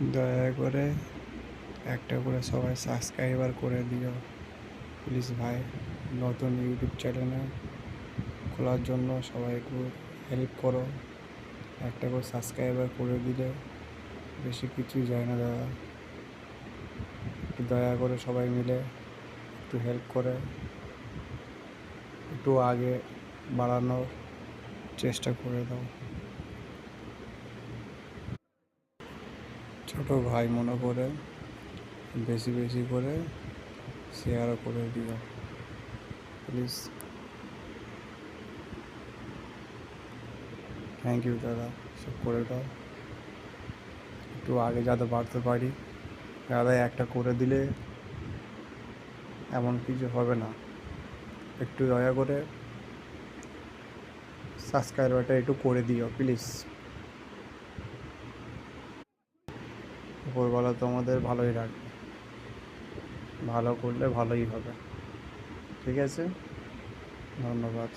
দয়া করে একটা করে সবাই সাবস্ক্রাইবার করে দিও প্লিজ ভাই। নতুন ইউটিউব চ্যানেলে খোলার জন্য সবাই একটু হেল্প করো। একটা করে সাবস্ক্রাইবার করে দিলে বেশি কিছুই যায় না দাদা। একটু দয়া করে সবাই মিলে একটু হেল্প করে একটু আগে বাড়ানোর চেষ্টা করে দাও। ছোট ভাই মনে করে বেশি বেশি করে শেয়ার করে দিও প্লিজ। থ্যাংক ইউ দাদা, সব করে দাও। একটু আগে যাতে বাড়তে পারি দাদা। একটা করে দিলে এমন কিছু হবে না। একটু দয়া করে সাবস্ক্রাইবারটা একটু করে দিও প্লিজ। উপরওয়ালা তোমাদের ভালোই রাখবে, ভালো করলে ভালোই হবে। ঠিক আছে, ধন্যবাদ।